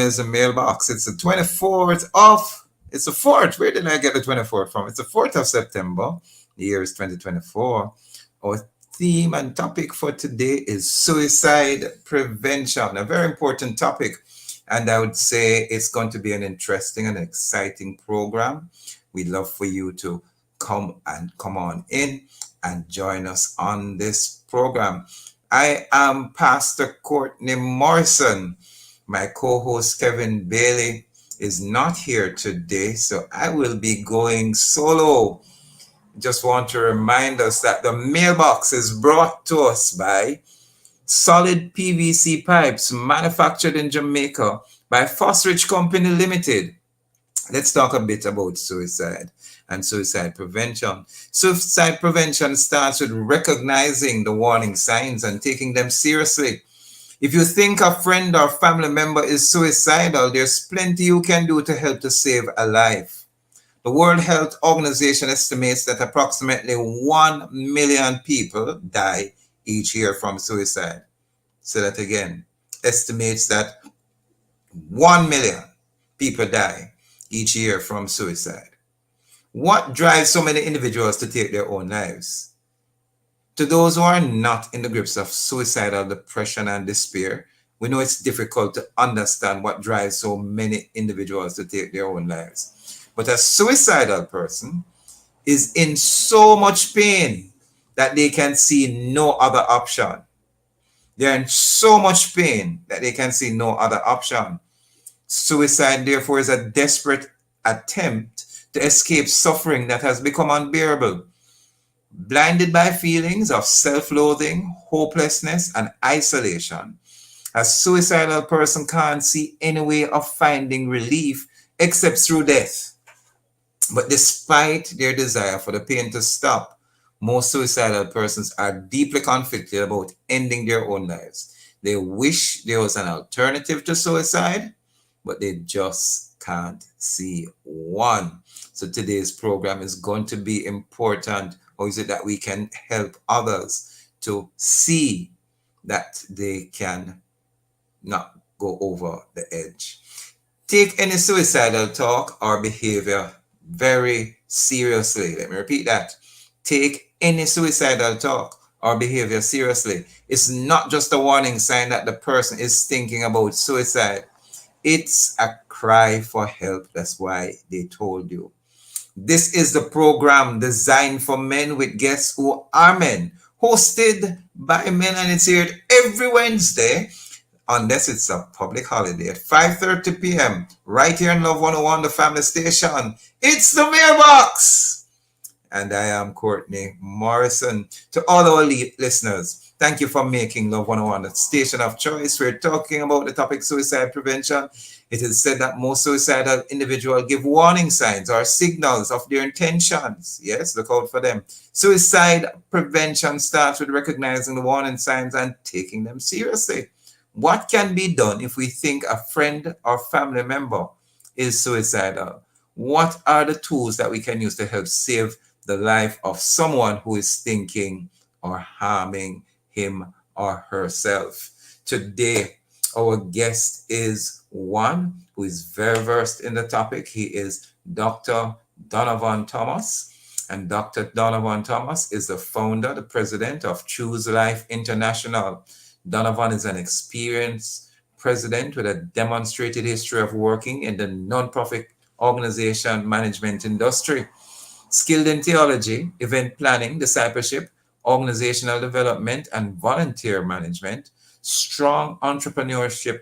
is the mailbox. It's the 24th of, it's the 4th. Where did I get the 24th from? It's the 4th of September. The year is 2024. Our theme and topic for today is suicide prevention, a very important topic. And I would say it's going to be an interesting and exciting program. We'd love for you to come on in and join us on this program. I am Pastor Courtney Morrison. My co-host Kevin Bailey is not here today, so I will be going solo. Just want to remind us that the mailbox is brought to us by Solid PVC Pipes, manufactured in Jamaica by Fosrich Company Limited. Let's talk a bit about suicide and suicide prevention. Suicide prevention starts with recognizing the warning signs and taking them seriously. If you think a friend or family member is suicidal, there's plenty you can do to help to save a life. The World Health Organization estimates that approximately 1 million people die each year from suicide. Say that again. Estimates that 1 million people die each year from suicide. What drives so many individuals to take their own lives? To those who are not in the grips of suicidal depression and despair, we know it's difficult to understand what drives so many individuals to take their own lives. But a suicidal person is in so much pain that they can see no other option. They're in so much pain that they can see no other option. Suicide, therefore, is a desperate attempt to escape suffering that has become unbearable. Blinded by feelings of self-loathing, hopelessness, and isolation, a suicidal person can't see any way of finding relief except through death. But despite their desire for the pain to stop, most suicidal persons are deeply conflicted about ending their own lives. They wish there was an alternative to suicide, but they just can't see one. So today's program is going to be important. Or is it that we can help others to see that they can not go over the edge? Take any suicidal talk or behavior very seriously. Let me repeat that. Take any suicidal talk or behavior seriously. It's not just a warning sign that the person is thinking about suicide. It's a cry for help. That's why they told you. This is the program designed for men with guests who are men, hosted by men, and it's aired every Wednesday, unless it's a public holiday, at 5:30 p.m. right here in Love 101, the family station. It's the mailbox. And I am Courtney Morrison. To all our listeners, thank you for making Love 101 the station of choice. We're talking about the topic suicide prevention. It is said that most suicidal individuals give warning signs or signals of their intentions. Yes, look out for them. Suicide prevention starts with recognizing the warning signs and taking them seriously. What can be done if we think a friend or family member is suicidal? What are the tools that we can use to help save the life of someone who is thinking or harming him or herself? Today, our guest is one who is very versed in the topic. He is Dr. Donovan Thomas. And Dr. Donovan Thomas is the founder, the president of Choose Life International. Donovan is an experienced president with a demonstrated history of working in the nonprofit organization management industry. Skilled in theology, event planning, discipleship, organizational development, and volunteer management. Strong entrepreneurship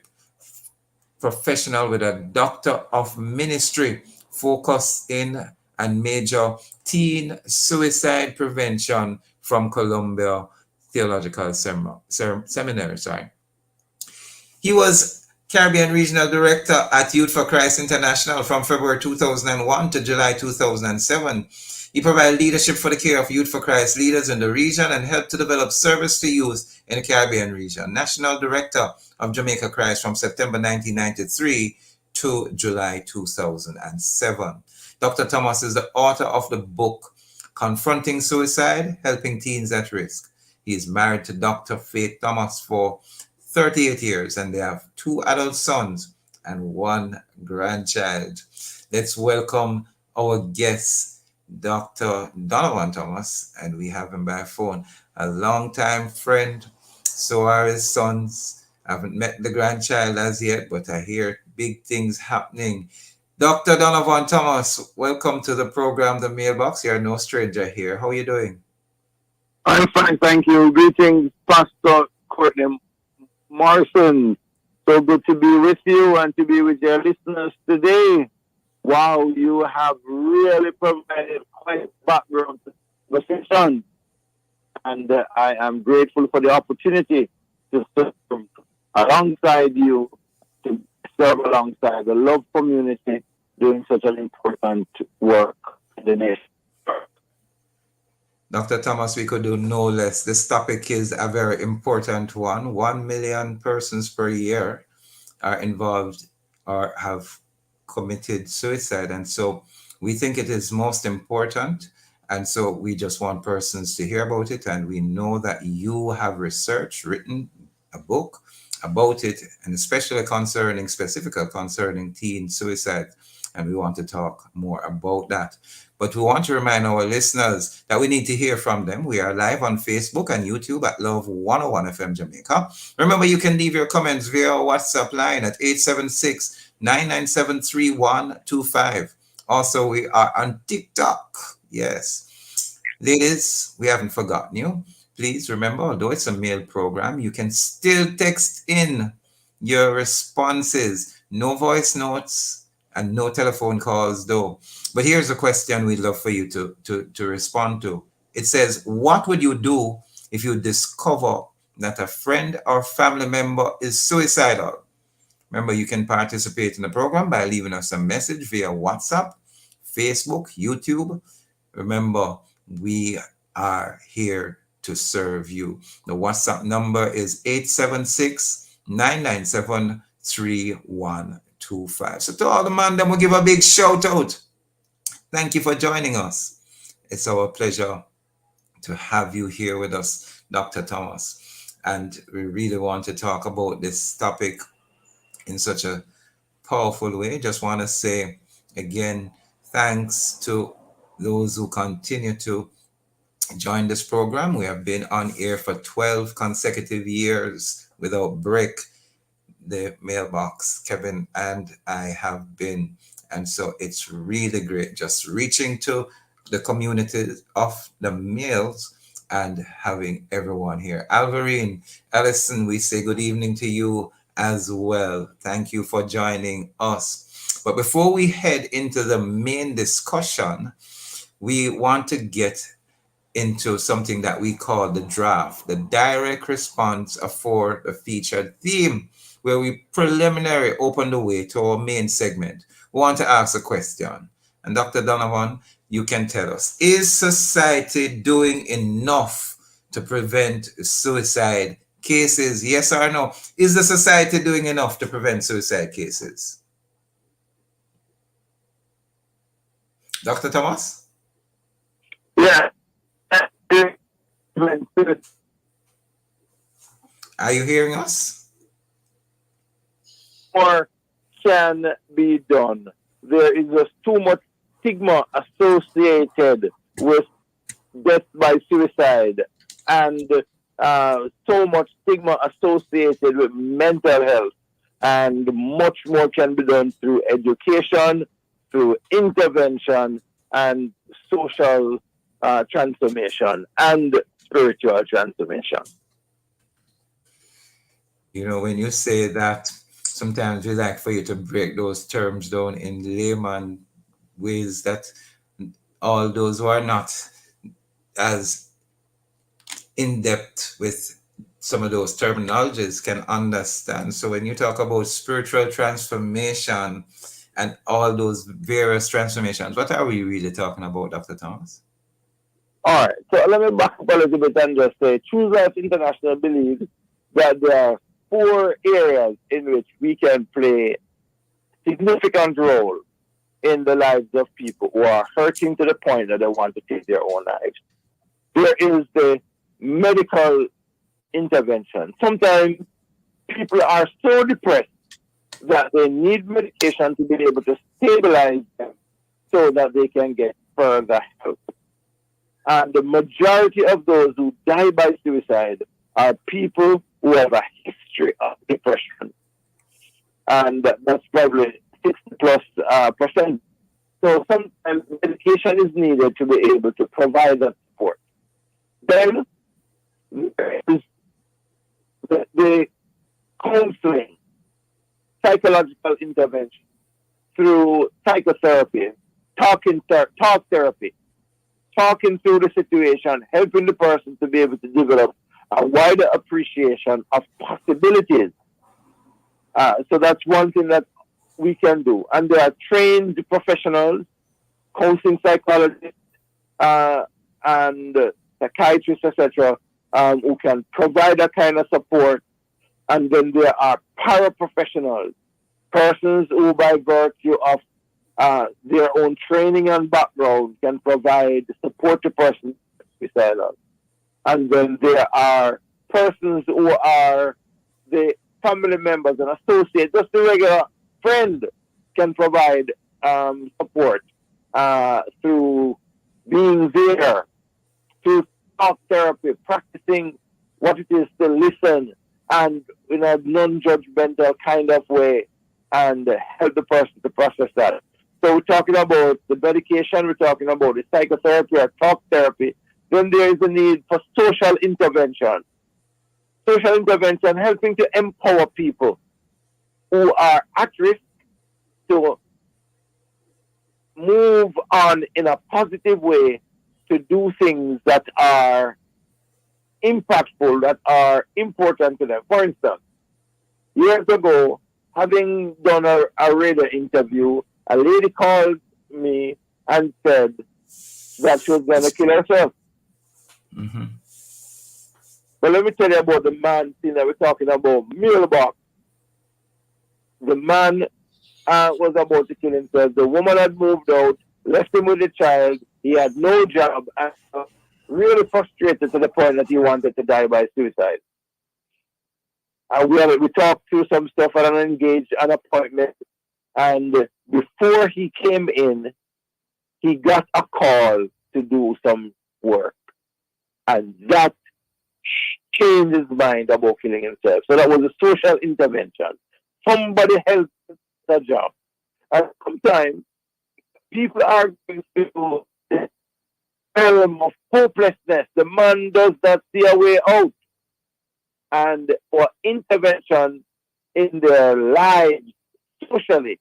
professional with a doctor of ministry focused in and major teen suicide prevention from Columbia Theological Seminary. He was Caribbean Regional Director at Youth for Christ International from February 2001 to July 2007. He provided leadership for the care of Youth for Christ leaders in the region and helped to develop service to youth in the Caribbean region. National Director of Jamaica Christ from September 1993 to July 2007. Dr. Thomas is the author of the book Confronting Suicide, Helping Teens at Risk. He is married to Dr. Faith Thomas for 38 years, and they have two adult sons and one grandchild. Let's welcome our guest, Dr. Donovan Thomas, and we have him by phone. A longtime friend, so are his sons. I haven't met the grandchild as yet, but I hear big things happening. Dr. Donovan Thomas, welcome to the program, The Mailbox. You're no stranger here. How are you doing? I'm fine, thank you. Greetings, Pastor Courtney Morrison. So good to be with you and to be with your listeners today. Wow, you have really provided quite background to the session, and I am grateful for the opportunity to serve alongside you, to serve alongside the love community, doing such an important work in the nation. Dr. Thomas, we could do no less. This topic is a very important one. 1 million persons per year are involved or have committed suicide. And so we think it is most important. And so we just want persons to hear about it. And we know that you have researched, written a book about it, and especially specifically concerning teen suicide. And we want to talk more about that. But we want to remind our listeners that we need to hear from them. We are live on Facebook and YouTube at Love 101 FM Jamaica. Remember, you can leave your comments via our WhatsApp line at 876-997-3125. Also, we are on TikTok. Yes. Ladies, we haven't forgotten you. Please remember, although it's a mail program, you can still text in your responses. No voice notes and no telephone calls, though. But here's a question we'd love for you to respond to. It says, what would you do if you discover that a friend or family member is suicidal? Remember, you can participate in the program by leaving us a message via WhatsApp, Facebook, YouTube. Remember, we are here to serve you. The WhatsApp number is 876-997-3125. So to all the man, then we'll give a big shout out. Thank you for joining us. It's our pleasure to have you here with us, Dr. Thomas. And we really want to talk about this topic in such a powerful way. Just want to say again, thanks to those who continue to join this program. We have been on air for 12 consecutive years without break. The mailbox, Kevin and I have been. And so it's really great just reaching to the community of the males and having everyone here. Alvarine, Ellison, we say good evening to you as well. Thank you for joining us. But before we head into the main discussion, we want to get into something that we call the draft, the direct response for the featured theme, where we preliminary open the way to our main segment. We want to ask a question. And Dr. Donovan, you can tell us, is society doing enough to prevent suicide cases? Yes or no? Is the society doing enough to prevent suicide cases? Dr. Thomas? Yeah. Are you hearing us? More can be done. There is just too much stigma associated with death by suicide, and so much stigma associated with mental health. And much more can be done through education, through intervention, and social transformation and spiritual transformation. You know, when you say that, sometimes we like for you to break those terms down in layman ways that all those who are not as in depth with some of those terminologies can understand. So when you talk about spiritual transformation and all those various transformations, what are we really talking about, Dr. Thomas? All right, so let me back up a little bit and just say Choose Life International believes that there are 4 areas in which we can play significant role in the lives of people who are hurting to the point that they want to take their own lives. There is the medical intervention. Sometimes people are so depressed that they need medication to be able to stabilize them so that they can get further help. And the majority of those who die by suicide are people who have a history of depression. And that's probably 60 plus percent. So sometimes medication is needed to be able to provide that support. Then there is the counseling, psychological intervention through psychotherapy, talk therapy, talking through the situation, helping the person to be able to develop a wider appreciation of possibilities. So that's one thing that we can do. And there are trained professionals, counseling psychologists, and psychiatrists, etc., who can provide that kind of support. And then there are paraprofessionals, persons who, by virtue of their own training and background, can provide support to persons suicidal. And then there are persons who are the family members and associates, just the regular friend can provide support through being there, through talk therapy, practicing what it is to listen and in a non-judgmental kind of way and help the person to process that. So we're talking about the medication, we're talking about the psychotherapy or talk therapy. Then there is a need for social intervention. Social intervention helping to empower people who are at risk to move on in a positive way to do things that are impactful, that are important to them. For instance, years ago, having done a radio interview, a lady called me and said that she was going to kill herself. Mm-hmm. But let me tell you about the man thing that we're talking about, mailbox. The man was about to kill himself. The woman had moved out, left him with the child. He had no job and really frustrated to the point that he wanted to die by suicide. And we talked through some stuff and engaged an appointment. And before he came in, he got a call to do some work. And that changed his mind about killing himself. So that was a social intervention. Somebody helped the job. And sometimes people are going through the realm of hopelessness. The man does not see a way out. And for intervention in their lives socially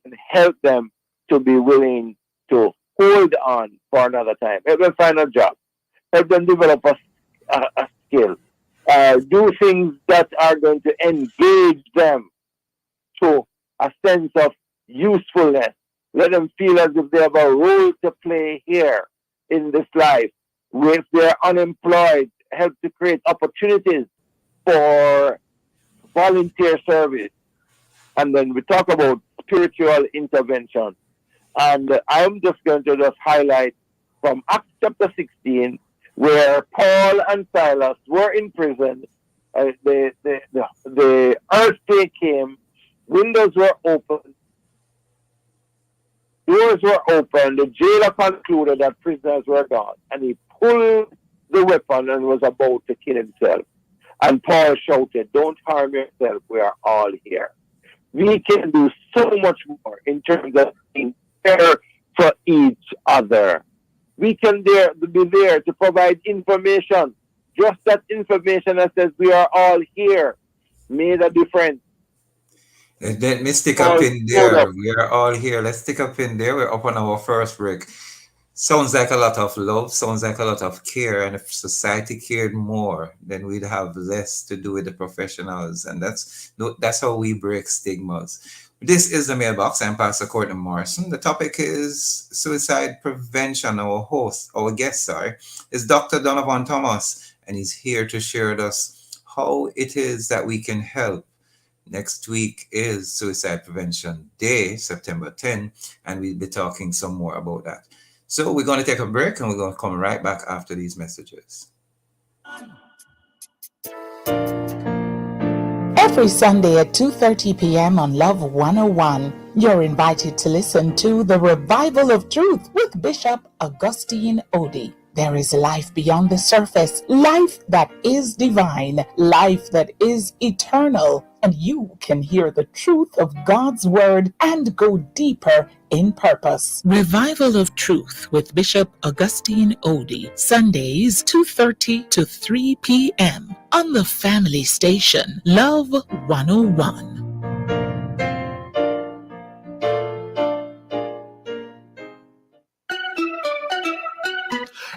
can help them to be willing to hold on for another time. Help them find a job. Help them develop a skill. Do things that are going to engage them to a sense of usefulness. Let them feel as if they have a role to play here in this life. If they're unemployed, help to create opportunities for volunteer service. And then we talk about spiritual intervention. And I'm just going to just highlight from Acts chapter 16, where Paul and Silas were in prison. The earthquake came, windows were open, doors were open. The jailer concluded that prisoners were gone, and he pulled the weapon and was about to kill himself. And Paul shouted, "Don't harm yourself, we are all here." We can do so much more in terms of being there for each other. We can be there to provide information, just that information that says we are all here, made a difference. Let me stick a All pin showed there. up. We are all here. Let's stick a pin there. We're up on our first break. Sounds like a lot of love, sounds like a lot of care. And if society cared more, then we'd have less to do with the professionals. And that's how we break stigmas. This is the mailbox. I'm Pastor Courtney Morrison. The topic is suicide prevention. Our host, our guest, sorry, is Dr. Donovan Thomas, and he's here to share with us how it is that we can help. Next week is Suicide Prevention Day, September 10, and we'll be talking some more about that. So we're going to take a break and we're going to come right back after these messages. Every Sunday at 2:30 p.m. on Love 101, you're invited to listen to The Revival of Truth with Bishop Augustine Odie. There is life beyond the surface, life that is divine, life that is eternal, and you can hear the truth of God's Word and go deeper in purpose. Revival of Truth with Bishop Augustine Odie, Sundays 2:30 to 3 p.m. on the family station, Love 101.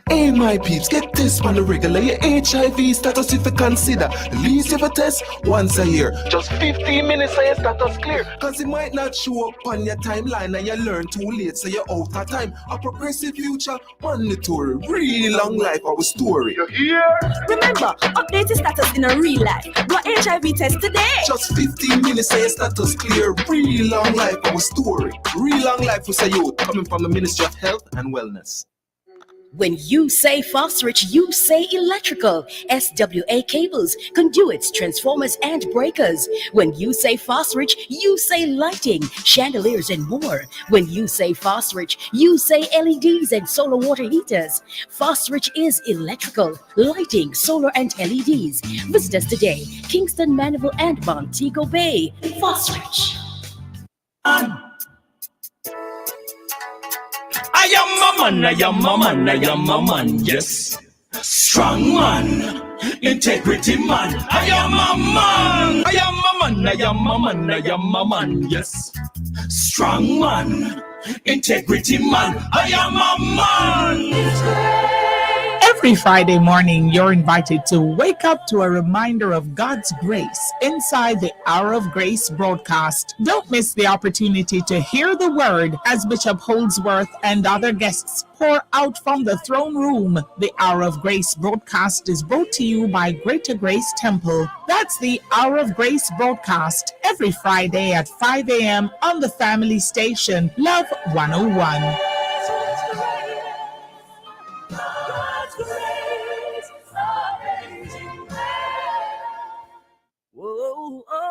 Hey, my peeps, get this on the regular. Your HIV status, if you consider, the least of a test once a year. Just 15 minutes and your status clear. Cause it might not show up on your timeline and you learn too late, so you're out of time. A progressive future, mandatory. Really long life, our story. You hear? Remember, update your status in a real life. Do an HIV test today. Just 15 minutes and your status clear. Really long life, our story. Real long life for say youth, coming from the Ministry of Health and Wellness. When you say Phosrich, you say electrical, SWA cables, conduits, transformers, and breakers. When you say Phosrich, you say lighting, chandeliers, and more. When you say Phosrich, you say LEDs and solar water heaters. Phosrich is electrical, lighting, solar, and LEDs. Visit us today, Kingston, Mandeville, and Montego Bay. Phosrich. I am a man, yes. Strong man, integrity man. I am a man, yes. Strong man, integrity man. I am a man. Every Friday morning, you're invited to wake up to a reminder of God's grace inside the Hour of Grace broadcast. Don't miss the opportunity to hear the word as Bishop Holdsworth and other guests pour out from the throne room. The Hour of Grace broadcast is brought to you by Greater Grace Temple. That's the Hour of Grace broadcast every Friday at 5 a.m. on the family station, Love 101.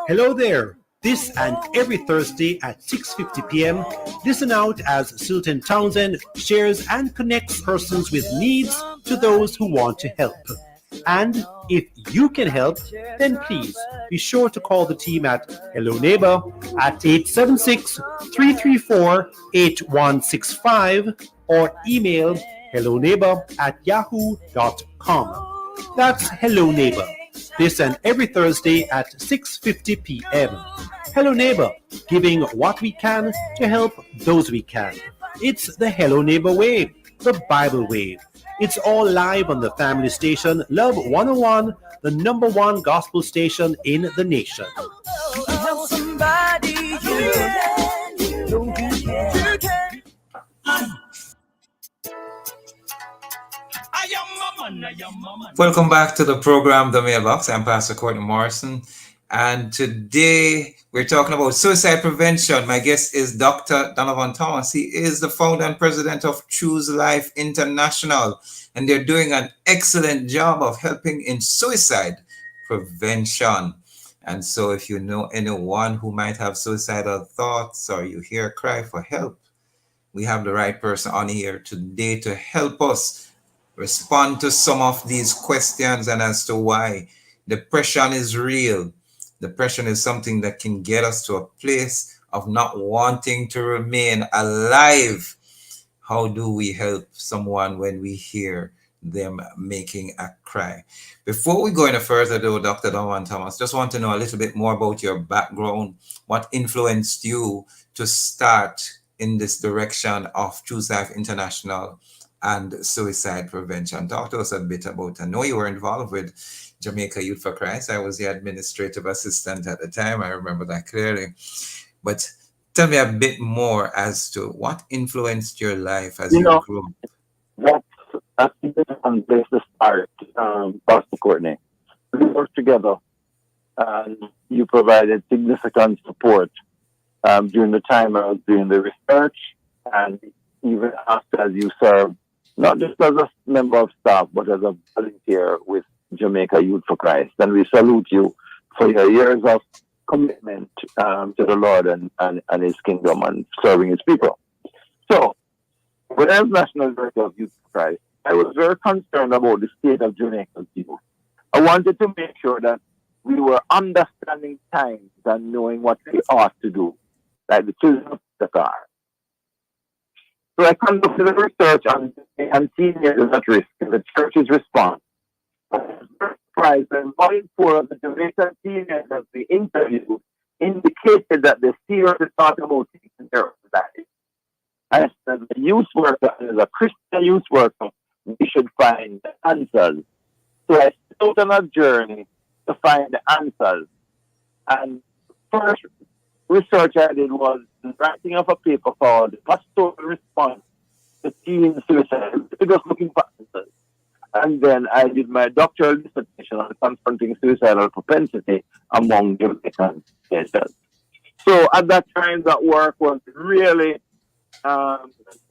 Hello there. This and every Thursday at 6:50 p.m., listen out as Sultan Townsend shares and connects persons with needs to those who want to help. And if you can help, then please be sure to call the team at Hello Neighbor at 876-334-8165 or email helloneighbor@yahoo.com. That's Hello Neighbor. This and every Thursday at 6:50 p.m. Hello Neighbor, giving what we can to help those we can. It's the Hello Neighbor way, the Bible way. It's all live on the family station, Love 101, the number one gospel station in the nation. Help somebody, you can. You can. Welcome back to the program, The Mailbox. I'm Pastor Courtney Morrison, and today we're talking about suicide prevention. My guest is Dr. Donovan Thomas. He is the founder and president of Choose Life International, and they're doing an excellent job of helping in suicide prevention. And so if you know anyone who might have suicidal thoughts or you hear a cry for help, we have the right person on here today to help us respond to some of these questions and as to why depression is real. Depression is something that can get us to a place of not wanting to remain alive. How do we help someone when we hear them making a cry? Before we go any further though, Dr. Donovan Thomas, just want to know a little bit more about your background. What influenced you to start in this direction of Choose Life International and suicide prevention? Talk to us a bit about, I know you were involved with Jamaica Youth for Christ. I was the administrative assistant at the time. I remember that clearly. But tell me a bit more as to what influenced your life as you grew up. That's a different place to start, Pastor Courtney. We worked together and you provided significant support during the time I was doing the research and even after as you served, not just as a member of staff, but as a volunteer with Jamaica Youth for Christ. And we salute you for your years of commitment to the Lord and His kingdom and serving His people. So, when I was National Director of Youth for Christ, I was very concerned about the state of Jamaica's youth. I wanted to make sure that we were understanding times and knowing what we ought to do, like the children of the car. So I conducted a research on seniors at risk and the church's response. I was very surprised that 0.4 of the Jamaican seniors that we interviewed indicated that they seriously thought about taking care of that. As a youth worker, as a Christian youth worker, we should find answers. So I set out on a journey to find the answers. And first research I did was the writing of a paper called Pastoral Response to Teen Suicide. Just looking for answers. And then I did my doctoral dissertation on confronting suicidal propensity among Jamaican patients. So at that time, that work was really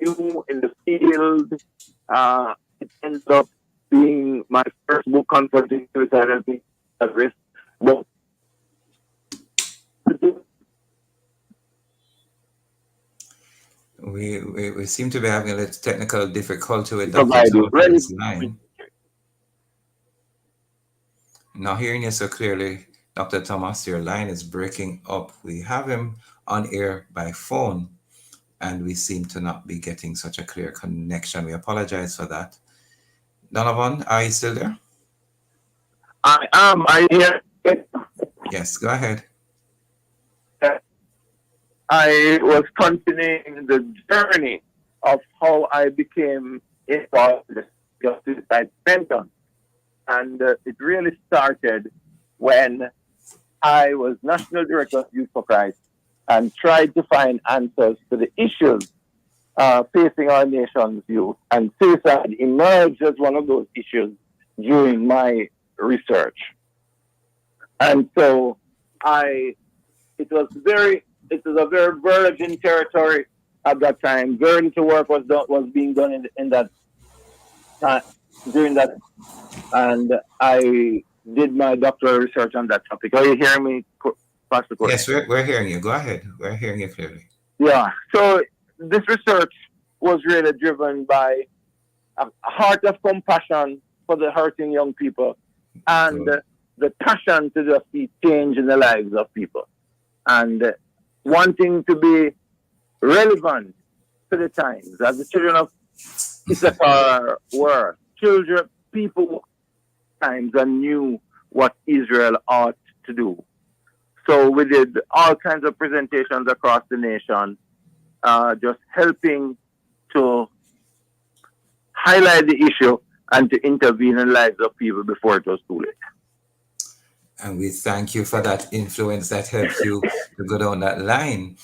new in the field. It ended up being my first book confronting suicidal people at risk. But we seem to be having a little technical difficulty with Provide Dr. you ready. Thomas's line. Not hearing you so clearly, Dr. Thomas, your line is breaking up. We have him on air by phone, and we seem to not be getting such a clear connection. We apologize for that. Donovan, are you still there? I am. I hear. Yes, go ahead. I was continuing the journey of how I became involved in the suicide prevention. And it really started when I was National Director of Youth for Christ and tried to find answers to the issues facing our nation's youth. And suicide emerged as one of those issues during my research. And so it was a very virgin territory at that time. Very little work was being done in that time, during that, and I did my doctoral research on that topic. Are you hearing me, Pastor Court? Yes, we're hearing you. Go ahead. We're hearing you clearly. Yeah. So this research was really driven by a heart of compassion for the hurting young people and the passion to just see change in the lives of people and wanting to be relevant to the times. As the children of Issachar were people times and knew what Israel ought to do. So we did all kinds of presentations across the nation, just helping to highlight the issue and to intervene in the lives of people before it was too late. And we thank you for that influence that helped you to go down that line.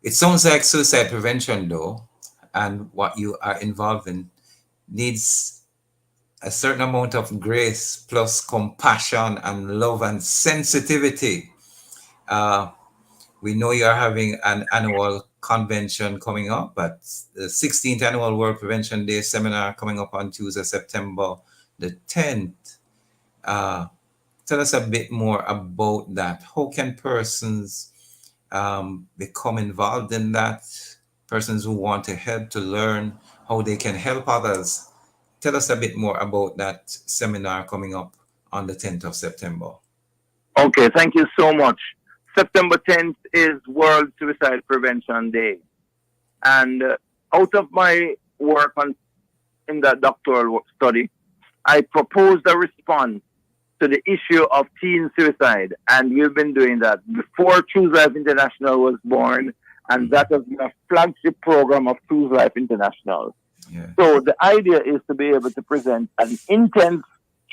It sounds like suicide prevention, though, and what you are involved in needs a certain amount of grace plus compassion and love and sensitivity. We know you are having an annual convention coming up, but the 16th Annual World Prevention Day seminar coming up on Tuesday, September the 10th. Tell us a bit more about that. How can persons become involved in that? Persons who want to help, to learn how they can help others. Tell us a bit more about that seminar coming up on the 10th of September. Okay, thank you so much. September 10th is World Suicide Prevention Day. And out of my work in that doctoral study, I proposed a response to the issue of teen suicide. And we've been doing that before Choose Life International was born. And that has been a flagship program of Choose Life International. Yeah. So the idea is to be able to present an intense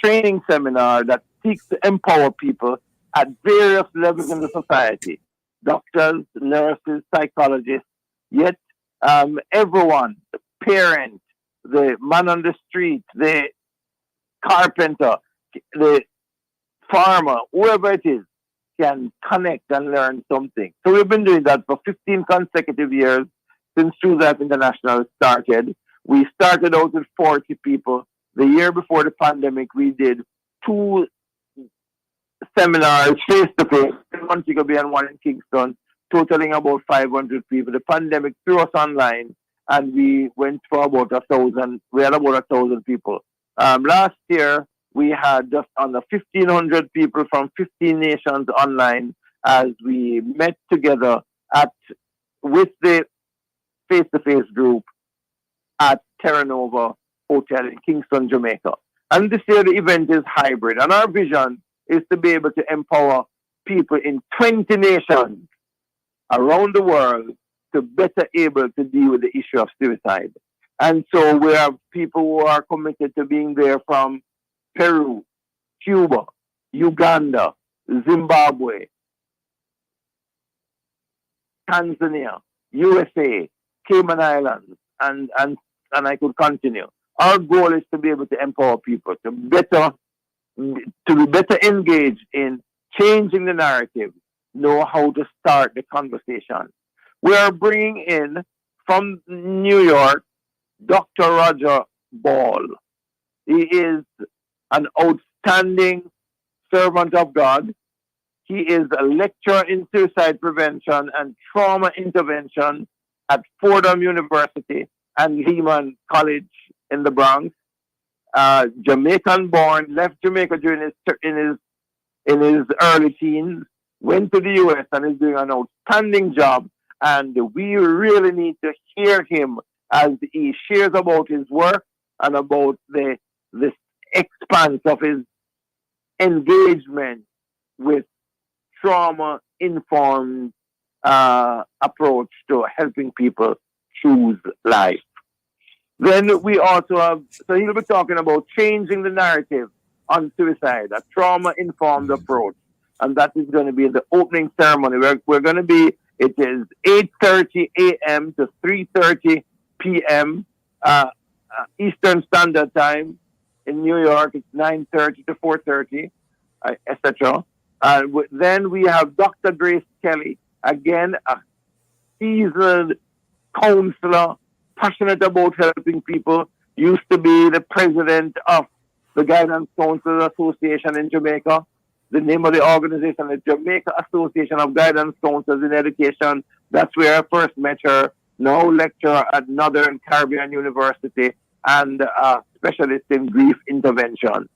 training seminar that seeks to empower people at various levels in the society. Doctors, nurses, psychologists, yet everyone, the parent, the man on the street, the carpenter, the farmer, whoever it is, can connect and learn something. So we've been doing that for 15 consecutive years since Choose Life International started. We started out with 40 people. The year before the pandemic, we did 2 seminars face to face. One Jacoby and one in Kingston, totaling about 500 people. The pandemic threw us online, and we went for about 1,000. We had about 1,000 people. Last year, we had just under 1,500 people from 15 nations online as we met together with the face-to-face group at Terra Nova Hotel in Kingston, Jamaica. And this year the event is hybrid, and our vision is to be able to empower people in 20 nations around the world to better able to deal with the issue of suicide. And so we have people who are committed to being there from Peru, Cuba, Uganda, Zimbabwe, Tanzania, USA, Cayman Islands, and I could continue. Our goal is to be able to empower people to be better engaged in changing the narrative, know how to start the conversation. We are bringing in from New York Dr. Roger Ball. He is an outstanding servant of God. He is a lecturer in suicide prevention and trauma intervention at Fordham University and Lehman College in the Bronx. Jamaican born, left Jamaica during in his early teens, went to the US and is doing an outstanding job. And we really need to hear him as he shares about his work and about this expanse of his engagement with trauma-informed approach to helping people choose life. Then we also have, so he'll be talking about changing the narrative on suicide, a trauma-informed approach. And that is going to be the opening ceremony. We're going to be, it is 8:30 a.m. to 3:30 p.m. Eastern Standard Time. In New York, it's 9:30 to 4:30, etc. Then we have Dr. Grace Kelly, again, a seasoned counselor, passionate about helping people, used to be the president of the Guidance Counselors Association in Jamaica. The name of the organization is Jamaica Association of Guidance Counselors in Education. That's where I first met her. Now lecturer at Northern Caribbean University and a specialist in grief intervention.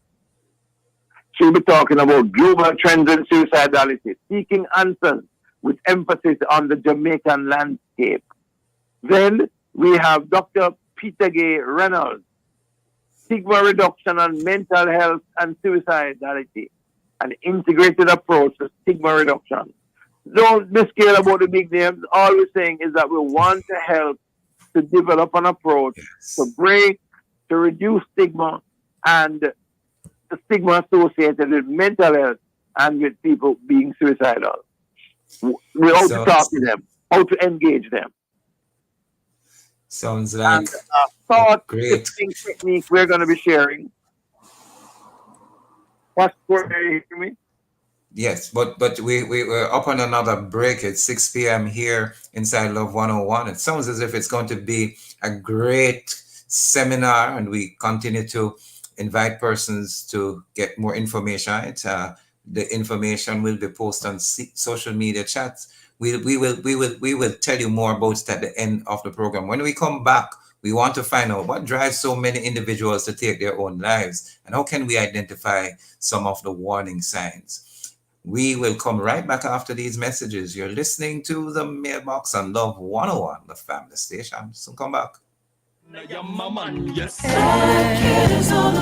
She'll be talking about global trends in suicidality, seeking answers with emphasis on the Jamaican landscape. Then we have Dr. Peter Gay Reynolds, stigma reduction on mental health and suicidality, an integrated approach to stigma reduction. Don't be scared about the big names. All we're saying is that we want to help to develop an approach to reduce stigma and the stigma associated with mental health and with people being suicidal. We ought to talk to them, how to engage them. Sounds like and thought great technique we're going to be sharing. What's for me? Yes, but we're up on another break at 6 p.m. here inside Love 101. It sounds as if it's going to be a great seminar, and we continue to invite persons to get more information. The information will be posted on social media chats. We will tell you more about it at the end of the program. When we come back, we want to find out what drives so many individuals to take their own lives, and how can we identify some of the warning signs. We will come right back after these messages. You're listening to the Mailbox on Love 101, the family station. So come back.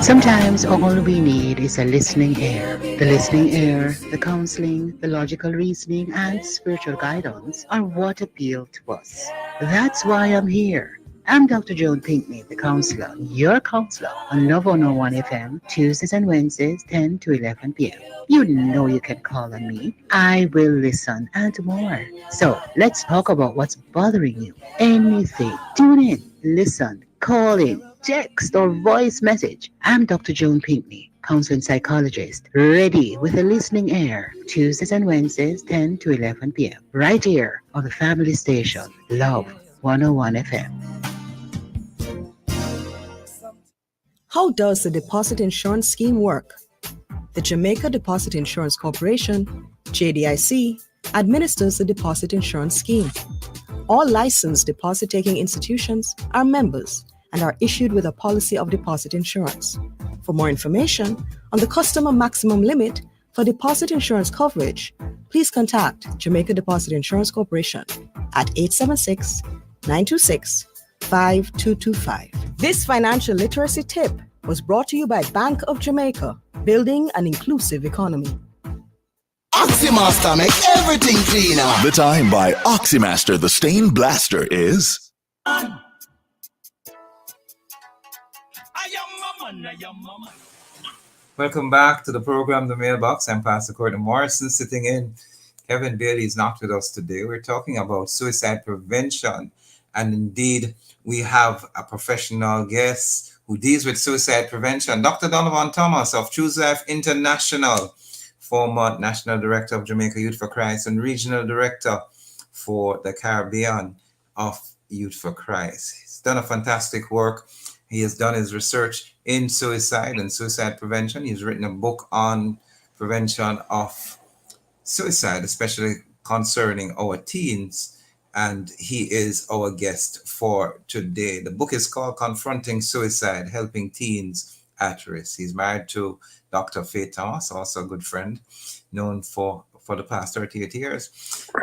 Sometimes all we need is a listening ear. The listening ear, the counseling, the logical reasoning, and spiritual guidance are what appeal to us. That's why I'm here. I'm Dr. Joan Pinkney, the counselor, your counselor on Love 101 FM, Tuesdays and Wednesdays, 10 to 11 p.m. You know you can call on me. I will listen and more. So let's talk about what's bothering you. Anything. Tune in, listen, call in, text or voice message. I'm Dr. Joan Pinkney, counseling psychologist, ready with a listening ear. Tuesdays and Wednesdays, 10 to 11 p.m. Right here on the family station, Love 101 FM. How does the deposit insurance scheme work? The Jamaica Deposit Insurance Corporation, JDIC, administers the Deposit Insurance Scheme. All licensed deposit-taking institutions are members and are issued with a policy of deposit insurance. For more information on the customer maximum limit for deposit insurance coverage, please contact Jamaica Deposit Insurance Corporation at 876-926-5225. This financial literacy tip was brought to you by Bank of Jamaica, building an inclusive economy. Oxymaster make everything cleaner. The time by Oxymaster, the stain blaster is... Welcome back to the program, The Mailbox. I'm Pastor Courtney Morrison sitting in. Kevin Bailey is not with us today. We're talking about suicide prevention. And indeed, we have a professional guest who deals with suicide prevention, Dr. Donovan Thomas of Choose Life International, former National Director of Jamaica Youth for Christ and Regional Director for the Caribbean of Youth for Christ. He's done a fantastic work. He has done his research in suicide and suicide prevention. He's written a book on prevention of suicide, especially concerning our teens, and he is our guest for today. The book is called Confronting Suicide, Helping Teens at Risk. He's married to Dr. Faith Thomas, also a good friend, known for the past 38 years.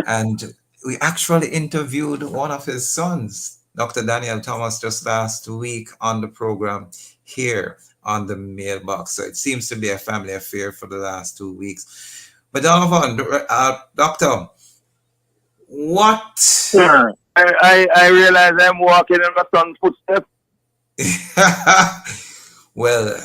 And we actually interviewed one of his sons, Dr. Daniel Thomas, just last week on the program here on the Mailbox. So it seems to be a family affair for the last 2 weeks. But Donovan, Doctor, what? Sure. I realize I'm walking in my son's footsteps. Well,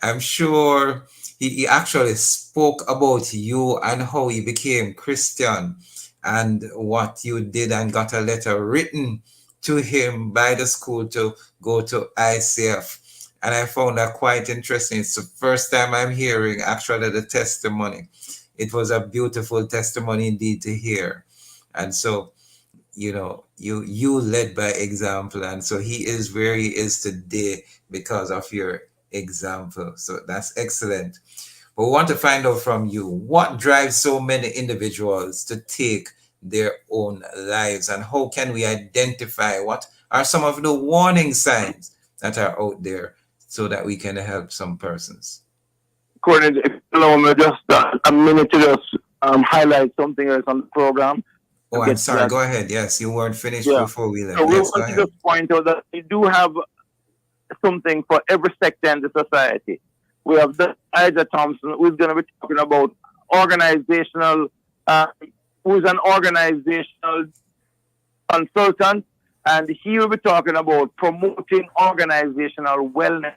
I'm sure he actually spoke about you and how you became Christian and what you did, and got a letter written to him by the school to go to ICF. And I found that quite interesting. It's the first time I'm hearing actually the testimony. It was a beautiful testimony indeed to hear. And so, you know, you led by example. And so he is where he is today because of your example. So that's excellent. But we want to find out from you, what drives so many individuals to take their own lives, and how can we identify what are some of the warning signs that are out there so that we can help some persons? Courtney, if you allow me just a minute to just highlight something else on the program. Oh, I'm sorry. Go ahead. Yes, you weren't finished before we left. So we yes, want to just point out that we do have something for every sector in the society. We have Elijah Thompson, who's going to be talking about organizational, who's an organizational consultant, and he will be talking about promoting organizational wellness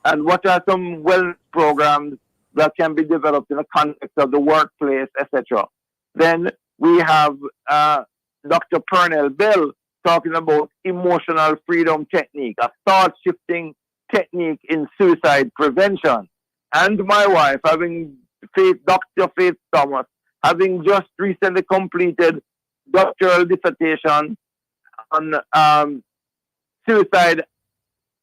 and what are some wellness programs that can be developed in the context of the workplace, etc. Then we have Dr. Pernell Bell talking about emotional freedom technique, a thought-shifting technique in suicide prevention. And my wife, Dr. Faith Thomas, having just recently completed doctoral dissertation on suicide,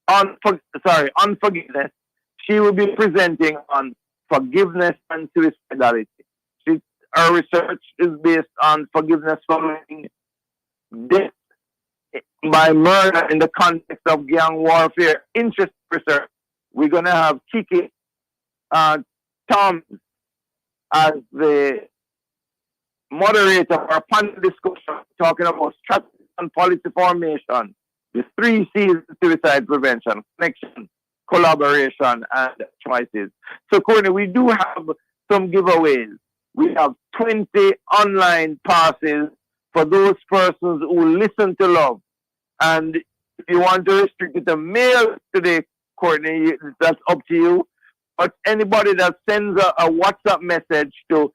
unforgiveness. She will be presenting on forgiveness and suicidality. Her research is based on forgiveness following death by murder in the context of gang warfare. Interesting research. We're going to have Kiki Tom as the moderator of our panel discussion talking about strategy and policy formation, the 3 C's of suicide prevention: connection, collaboration, and choices. So, Courtney, we do have some giveaways. We have 20 online passes for those persons who listen to love. And if you want to restrict it to male today, Courtney, that's up to you. But anybody that sends a WhatsApp message to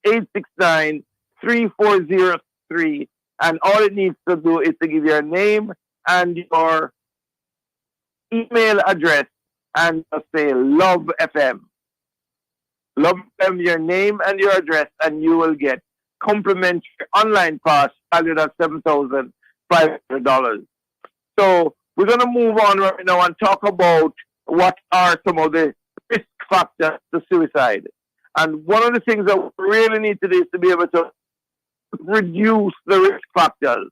876-869-3403, and all it needs to do is to give your name and your email address and say Love FM. Love FM, your name and your address, and you will get complimentary online pass valued at $7,500. So we're going to move on right now and talk about what are some of the risk factors to suicide. And one of the things that we really need to do is to be able to reduce the risk factors.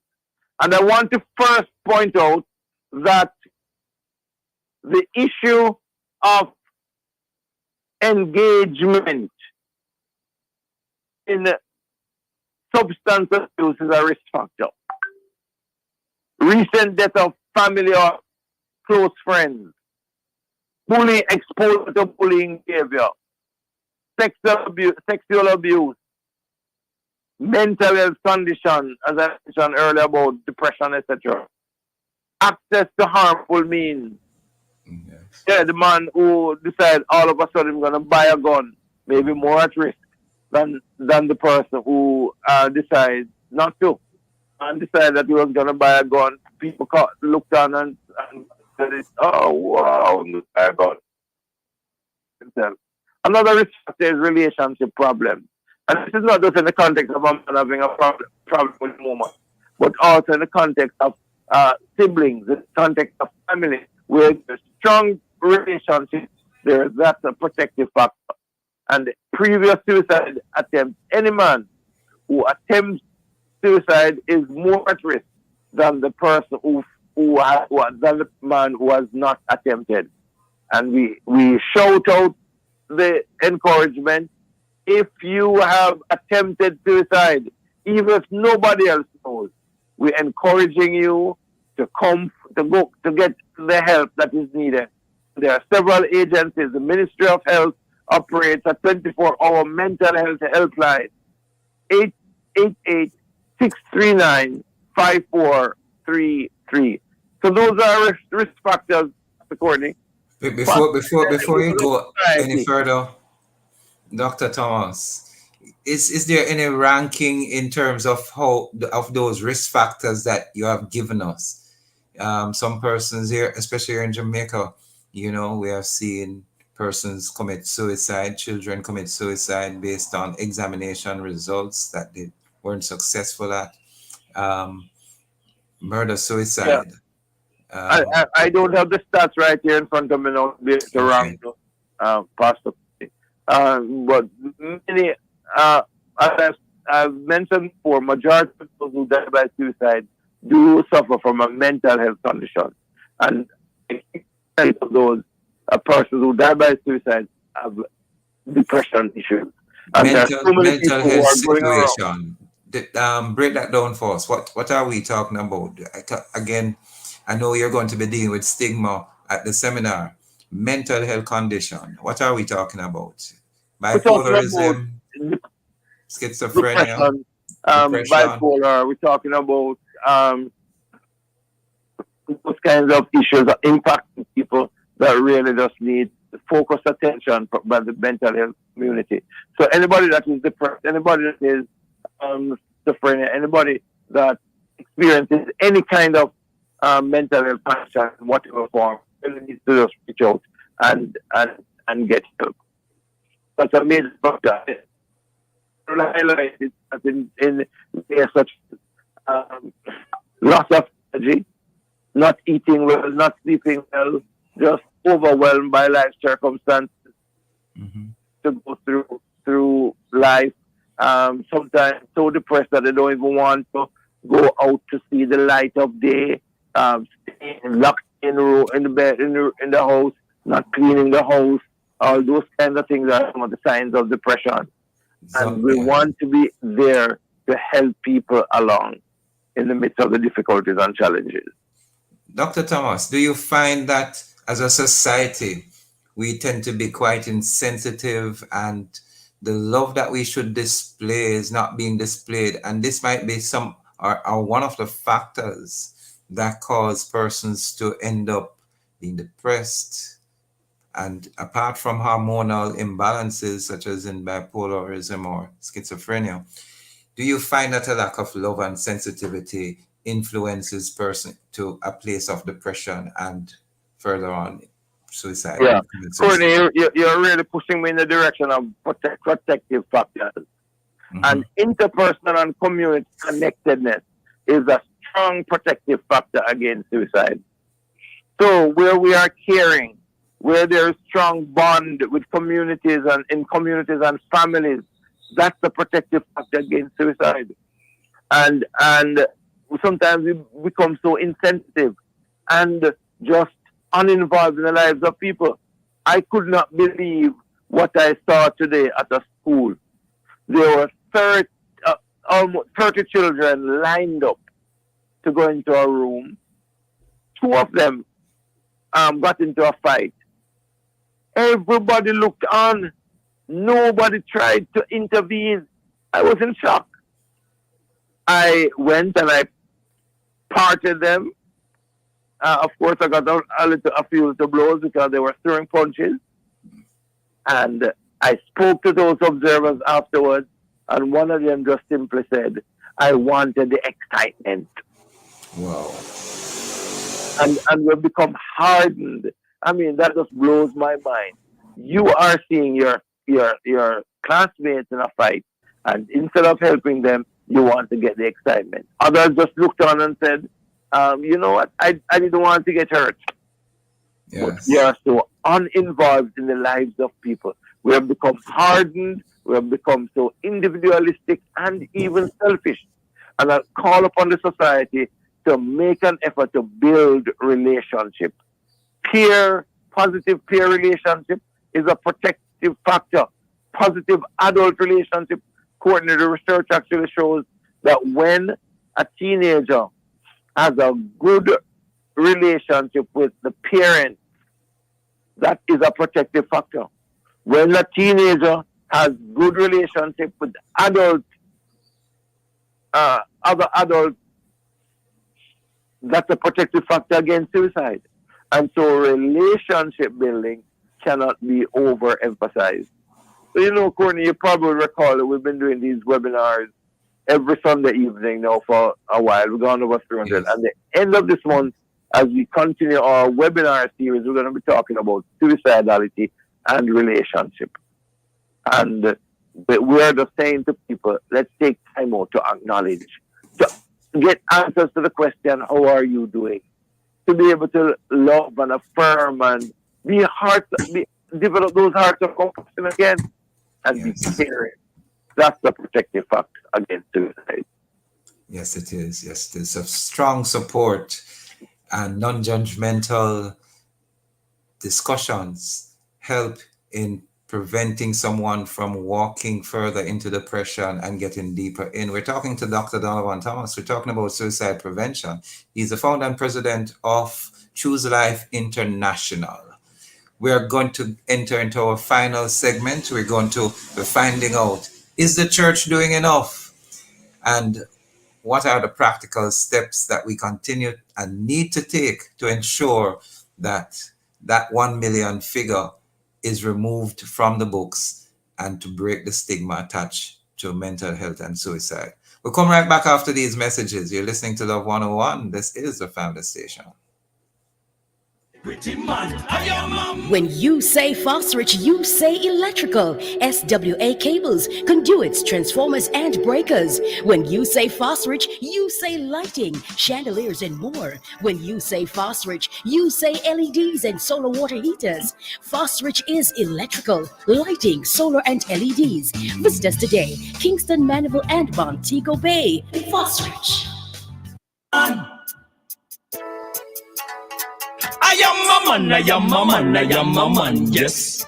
And I want to first point out that the issue of engagement in substance abuse is a risk factor. Recent death of family or close friends, bullying, exposure to bullying behavior, sexual abuse, mental health condition, as I mentioned earlier about depression, etc. Access to harmful means. Yes. Yeah, the man who decides all of a sudden going to buy a gun may be more at risk than the person who decides not to and decided that he was going to buy a gun. People looked on and said, "Oh, wow, buy a gun." Another risk factor is relationship problems. And this is not just in the context of a man having a problem with a woman, but also in the context of siblings, in the context of family, where there's strong relationships, that's a protective factor. And previous suicide attempts, any man who attempts suicide is more at risk than the person than the man who has not attempted. And we shout out the encouragement. If you have attempted suicide, even if nobody else knows, we're encouraging you to get the help that is needed. There are several agencies. The Ministry of Health operates a 24-hour mental health helpline, 888-639-5433. So those are risk factors, Courtney. Before you go any further, Dr. Thomas, is there any ranking in terms of those risk factors that you have given us? Some persons here, especially here in Jamaica, we have seen persons commit suicide, children commit suicide based on examination results that they weren't successful at. Murder, suicide. Yeah. I don't have the stats right here in front of me now to be around, Pastor. But many, as I've mentioned before, majority of those who die by suicide do suffer from a mental health condition. And of those persons who die by suicide have depression issues. And mental health situation. Break that down for us. What are we talking about? Again, I know you're going to be dealing with stigma at the seminar. Mental health condition. What are we talking about? Bipolarism, schizophrenia, depression. Bipolar. We're talking about those kinds of issues that impact people that really just need focused attention by the mental health community. So anybody that is depressed, anybody that is schizophrenia, anybody that experiences any kind of mental health condition in whatever form, really needs to just reach out and get help. That's a major factor. Highlight it in such loss of energy, not eating well, not sleeping well, just overwhelmed by life circumstances to go through life. Sometimes so depressed that they don't even want to go out to see the light of day. Staying locked in the bed, in the house, not cleaning the house. All those kinds of things are some of the signs of depression. And we want to be there to help people along in the midst of the difficulties and challenges. Dr. Thomas, do you find that as a society, we tend to be quite insensitive and the love that we should display is not being displayed? And this might be one of the factors that cause persons to end up being depressed. And apart from hormonal imbalances, such as in bipolarism or schizophrenia, do you find that a lack of love and sensitivity influences person to a place of depression and further on suicide? Yeah, Courtney, you're really pushing me in the direction of protective factors. And interpersonal and community connectedness is a strong protective factor against suicide. So where we are caring, where there's strong bond with communities and in communities and families. That's the protective factor against suicide. And sometimes we become so insensitive and just uninvolved in the lives of people. I could not believe what I saw today at a school. There were almost 30 children lined up to go into a room. Two of them got into a fight. Everybody looked on. Nobody tried to intervene. I was in shock. I went and I parted them. Of course, I got a few little blows because they were throwing punches. And I spoke to those observers afterwards, and one of them just simply said, I wanted the excitement. Wow. And we've become hardened. I mean, that just blows my mind. You are seeing your classmates in a fight, and instead of helping them, you want to get the excitement. Others just looked on and said, you know what, I didn't want to get hurt. Yes. But we are so uninvolved in the lives of people. We have become hardened. We have become so individualistic and even selfish. And I call upon the society to make an effort to build relationship. Positive peer relationship is a protective factor. Positive adult relationship, according to the research, actually shows that when a teenager has a good relationship with the parents, that is a protective factor. When a teenager has good relationship with other adults, that's a protective factor against suicide. And so relationship building cannot be overemphasized. So, you know, Courtney, you probably recall that we've been doing these webinars every Sunday evening now for a while. We've gone over 300. Yes. At the end of this month, as we continue our webinar series, we're going to be talking about suicidality and relationship. And we're just saying to people, let's take time out to acknowledge, to get answers to the question, how are you doing? To be able to love and affirm and develop those hearts of compassion again and be caring. That's the protective factor against suicide. Yes, it is. Yes, there's a strong support and non-judgmental discussions help in preventing someone from walking further into depression and getting deeper in. We're talking to Dr. Donovan Thomas. We're talking about suicide prevention. He's the founder and president of Choose Life International. We are going to enter into our final segment. We're going to be finding out, is the church doing enough? And what are the practical steps that we continue and need to take to ensure that that 1 million figure is removed from the books and to break the stigma attached to mental health and suicide? We'll come right back after these messages. You're listening to Love 101. This is the Family Station. When you say Fosrich, you say electrical. SWA cables, conduits, transformers, and breakers. When you say Fosrich, you say lighting, chandeliers, and more. When you say Fosrich, you say LEDs and solar water heaters. Fosrich is electrical, lighting, solar, and LEDs. Visit us today, Kingston, Mandeville, and Montego Bay. Fosrich. I am a man, yes.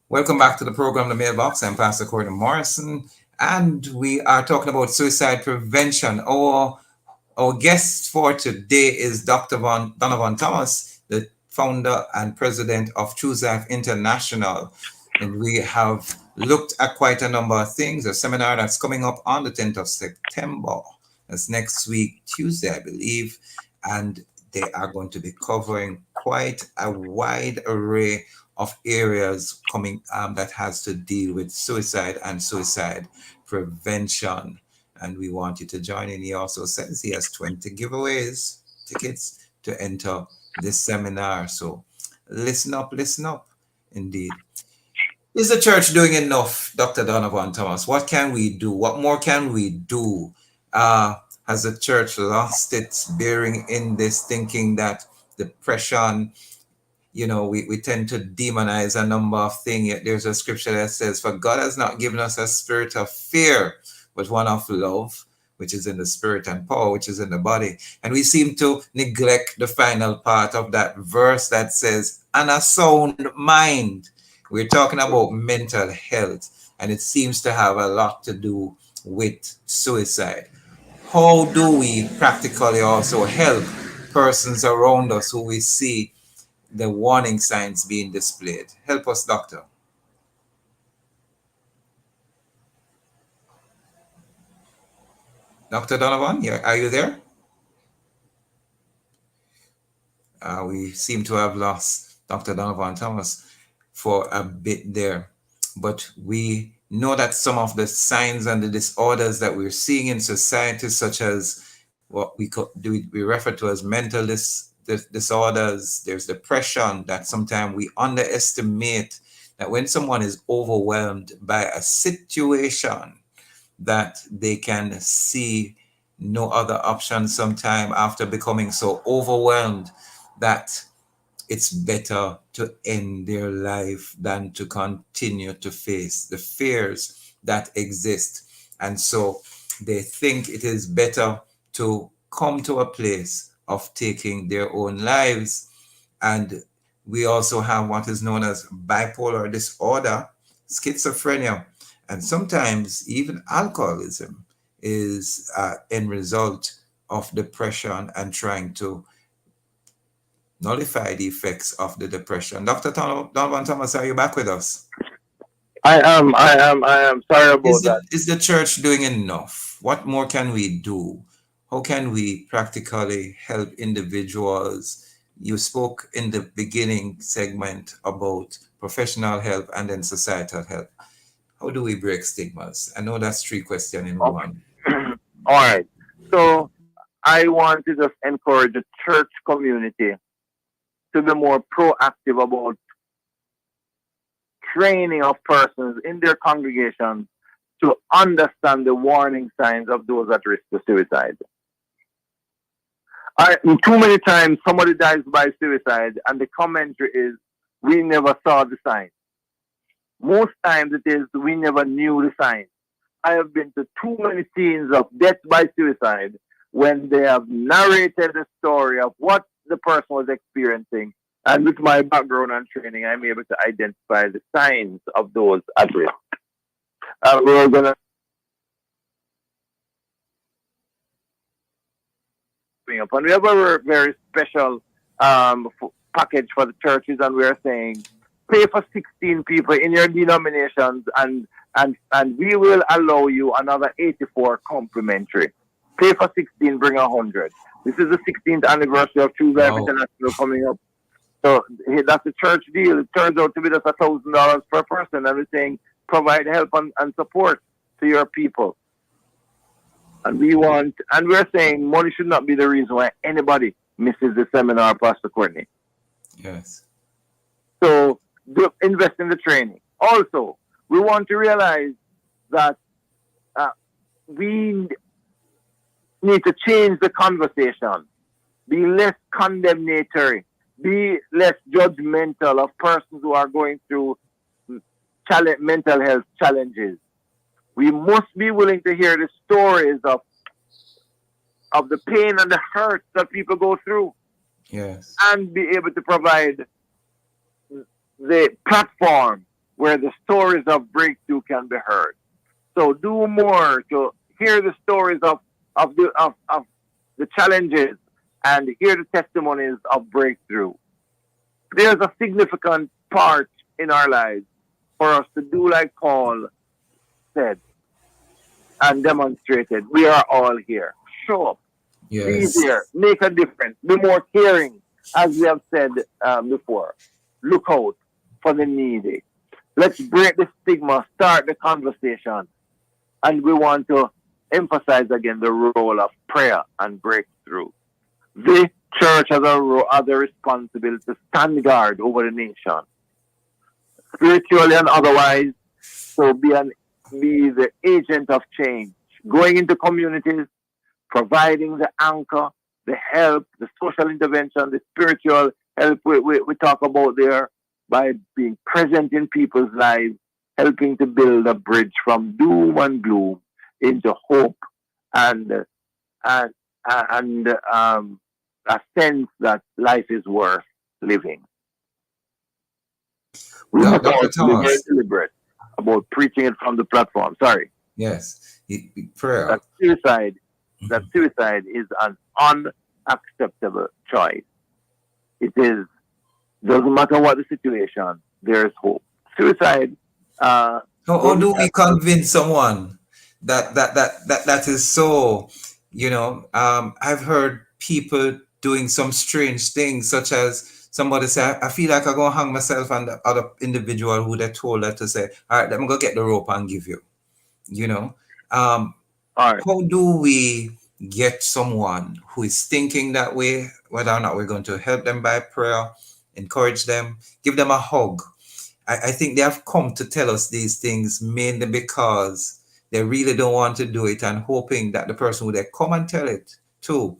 Welcome back to the program, The Mailbox. I'm Pastor Courtney Morrison, and we are talking about suicide prevention. Our guest for today is Dr. Donovan Thomas, the founder and president of Choose Life International. And we have looked at quite a number of things. A seminar that's coming up on the 10th of September. That's next week, Tuesday, I believe. And they are going to be covering quite a wide array of areas coming that has to deal with suicide and suicide prevention. And we want you to join in. He also says he has 20 giveaways, tickets to enter this seminar. So listen up, indeed. Is the church doing enough, Dr. Donovan Thomas? What can we do? What more can we do? Has the church lost its bearing in this, thinking that depression we tend to demonize a number of things. Yet there's a scripture that says, "For God has not given us a spirit of fear, but one of love, which is in the spirit, and power, which is in the body." And we seem to neglect the final part of that verse that says, "and a sound mind." We're talking about mental health, and it seems to have a lot to do with suicide. How do we practically also help persons around us who we see the warning signs being displayed? Help us, Doctor. Dr. Donovan, are you there? We seem to have lost Dr. Donovan Thomas for a bit there. But we know that some of the signs and the disorders that we're seeing in society, such as what we refer to as mental disorders, there's depression, that sometimes we underestimate that when someone is overwhelmed by a situation, that they can see no other option sometime after becoming so overwhelmed that it's better to end their life than to continue to face the fears that exist. And so they think it is better to come to a place of taking their own lives. And we also have what is known as bipolar disorder, schizophrenia, and sometimes even alcoholism is an end result of depression and trying to nullify the effects of the depression. Dr. Donovan Thomas, are you back with us? I am. Sorry about that. Is the church doing enough? What more can we do? How can we practically help individuals? You spoke in the beginning segment about professional help and then societal help. How do we break stigmas? I know that's 3 questions in one. All right. So I want to just encourage the church community to be more proactive about training of persons in their congregations to understand the warning signs of those at risk of suicide. Too many times somebody dies by suicide and the commentary is, "We never saw the signs." Most times it is, "We never knew the signs." I have been to too many scenes of death by suicide when they have narrated the story of what the person was experiencing. And with my background and training, I'm able to identify the signs of those at risk. We're going to bring up, and we have a very special package for the churches, and we're saying, pay for 16 people in your denominations, and we will allow you another 84 complimentary. Pay for 16, bring 100. This is the 16th anniversary of True Life International coming up. So that's a church deal. It turns out to be just $1,000 per person. And we're saying provide help and support to your people. And we're saying money should not be the reason why anybody misses the seminar, Pastor Courtney. Yes. So invest in the training. Also, we want to realize that we need to change the conversation, be less condemnatory, be less judgmental of persons who are going through mental health challenges. We must be willing to hear the stories of the pain and the hurt that people go through. Yes. And be able to provide the platform where the stories of breakthrough can be heard. So do more to hear the stories of the challenges and hear the testimonies of breakthrough. There's a significant part in our lives for us to do like Paul said and demonstrated. We are all here. Show up. Yes. Be there. Make a difference. Be more caring, as we have said before. Look out for the needy. Let's break the stigma, start the conversation. And we want to emphasize again the role of prayer and breakthrough. The church has a responsibility to stand guard over the nation, spiritually and otherwise. So be the agent of change, going into communities, providing the anchor, the help, the social intervention, the spiritual help we talk about there by being present in people's lives, helping to build a bridge from doom and gloom into hope and and a sense that life is worth living. We must Dr. also be very Thomas. deliberate about preaching it from the platform. Sorry. Yes. Prayer. That suicide is an unacceptable choice. It is, doesn't matter what the situation, there is hope. Suicide. How do we convince someone that is so, I've heard people doing some strange things, such as somebody say, I feel like I'm going to hang myself, and the other individual who they told her to say, all right, I'm going to get the rope and give you, How do we get someone who is thinking that way, whether or not we're going to help them by prayer, encourage them, give them a hug? I think they have come to tell us these things mainly because they really don't want to do it, and hoping that the person who they come and tell it to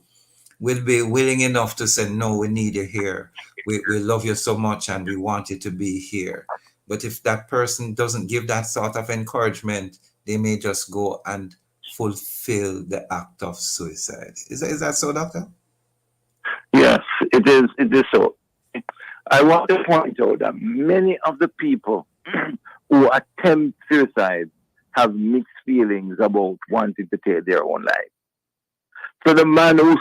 will be willing enough to say, no, we need you here. We love you so much and we want you to be here. But if that person doesn't give that sort of encouragement, they may just go and fulfill the act of suicide. Is that so, Doctor? Yes, it is. It is so. I want to point out that many of the people who attempt suicide have mixed feelings about wanting to take their own life. So the man who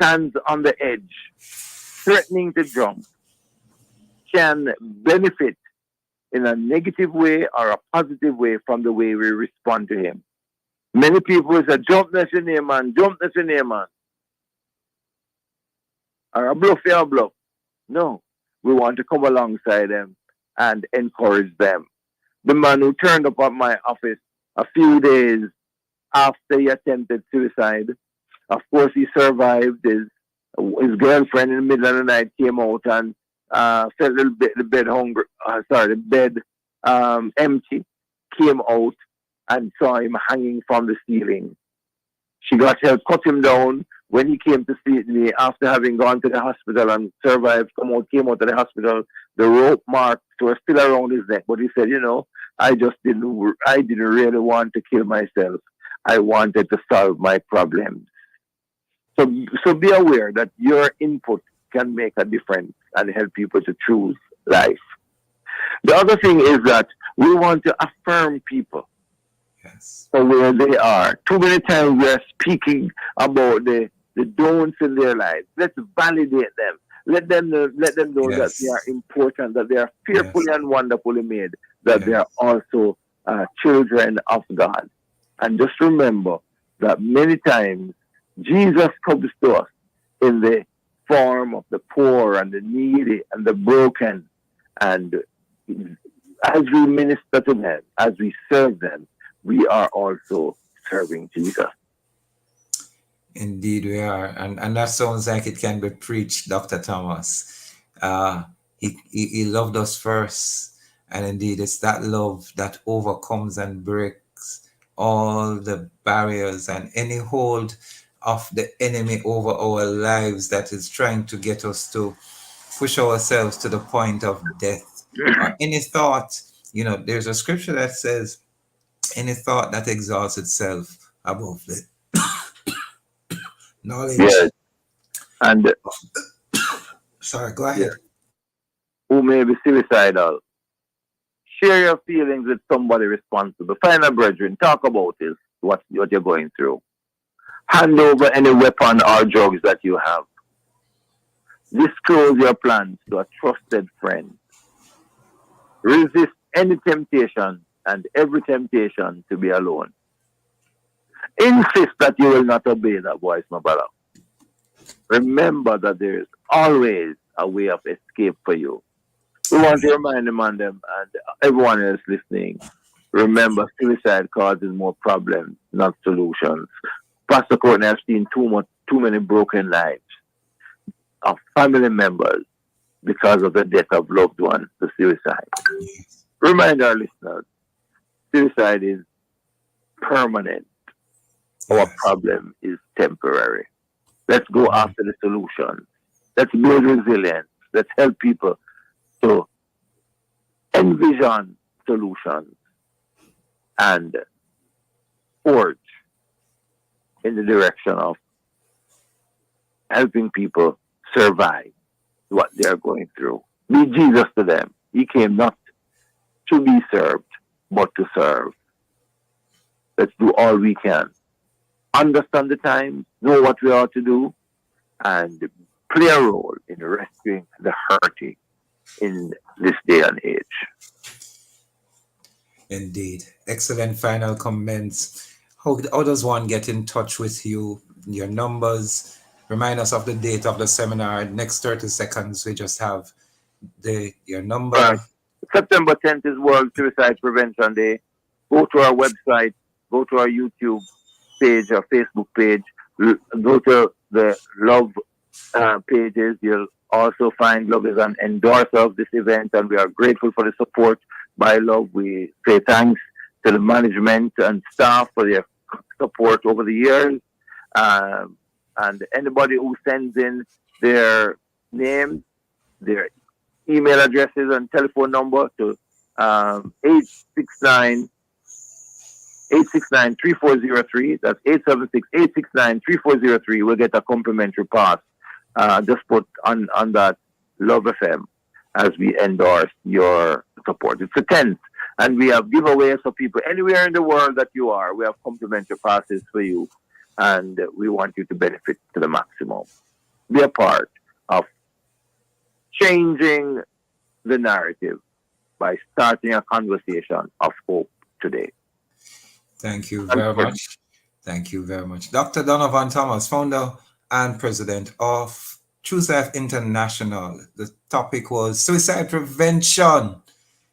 stands on the edge, threatening to jump, can benefit in a negative way or a positive way from the way we respond to him. Many people will say, jump, that's your name, man. Jump, that's your name, man. Or a bluff, yeah, a bluff. No. We want to come alongside them and encourage them. The man who turned up at my office a few days after he attempted suicide, of course, he survived. His girlfriend in the middle of the night came out and felt a little bit the bed empty, came out and saw him hanging from the ceiling. She got help, cut him down. When he came to see me after having gone to the hospital and survived, came out of the hospital, the rope marks were still around his neck. But he said, I didn't really want to kill myself. I wanted to solve my problems. So be aware that your input can make a difference and help people to choose life. The other thing is that we want to affirm people for where they are. Too many times we are speaking about the don'ts in their lives. Let's validate them. Let them know that they are important, that they are fearfully and wonderfully made, that they are also children of God. And just remember that many times Jesus comes to us in the form of the poor and the needy and the broken. And as we minister to them, as we serve them, we are also serving Jesus. Indeed, we are. And that sounds like it can be preached, Dr. Thomas. He loved us first. And indeed, it's that love that overcomes and breaks all the barriers and any hold of the enemy over our lives that is trying to get us to push ourselves to the point of death. Or any thought, there's a scripture that says, any thought that exalts itself above the knowledge. Yes. And sorry, go ahead. Who may be suicidal. Share your feelings with somebody responsible. Find a brethren. Talk about this, what you're going through. Hand over any weapon or drugs that you have. Disclose your plans to a trusted friend. Resist any temptation and every temptation to be alone. Insist that you will not obey that voice, my brother. Remember that there is always a way of escape for you. We want to remind them and everyone else listening. Remember, suicide causes more problems, not solutions. Pastor Courtney, I've seen too many broken lives of family members because of the death of loved ones to suicide. Yes. Remind our listeners, suicide is permanent. Our problem is temporary. Let's go after the solution. Let's build resilience. Let's help people to envision solutions and forge in the direction of helping people survive what they're going through. Be Jesus to them. He came not to be served, but to serve. Let's do all we can. Understand the times, know what we ought to do, and play a role in rescuing the hurting in this day and age. Indeed. Excellent final comments. How does one get in touch with you? Your numbers. Remind us of the date of the seminar. Next 30 seconds, we just have your number. Right. September 10th is World Suicide Prevention Day. Go to our website, go to our YouTube page, our Facebook page, go to the Love pages. You'll also find Love is an endorser of this event, and we are grateful for the support by Love. We say thanks to the management and staff for their support over the years. And anybody who sends in their names, their email addresses and telephone number to 869-3403. That's 876-869-3403. We'll get a complimentary pass. Just put on that Love FM as we endorse your support. It's the 10th. And we have giveaways for people anywhere in the world that you are. We have complimentary passes for you. And we want you to benefit to the maximum. Be a part of changing the narrative by starting a conversation of hope today. Thank you very much. Thank you very much. Dr. Donovan Thomas, founder and president of Choose Life International. The topic was suicide prevention.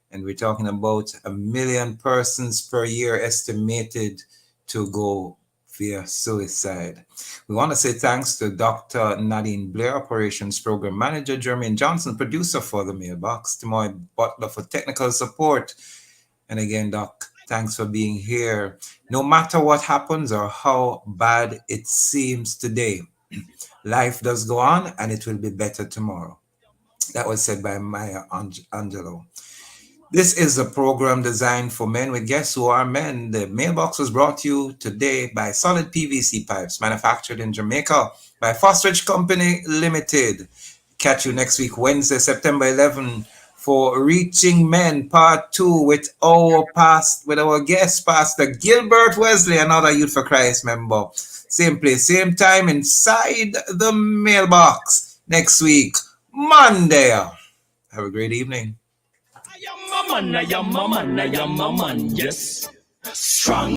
And we're talking about 1 million persons per year estimated to go via suicide. We want to say thanks to Dr. Nadine Blair, Operations Program Manager, Jermaine Johnson, producer for the Mailbox, Timoy Butler for technical support. And again, Doc, thanks for being here. No matter what happens or how bad it seems today, life does go on and it will be better tomorrow. That was said by Maya Angelou. This is a program designed for men with guests who are men. The Mailbox was brought to you today by Solid PVC Pipes, manufactured in Jamaica by Fosterage Company Limited. Catch you next week, Wednesday, September 11, for Reaching Men Part 2 with our guest, Pastor Gilbert Wesley, another Youth for Christ member. Same place, same time, inside the Mailbox next week, Monday. Have a great evening. I am a man, yes. Strong.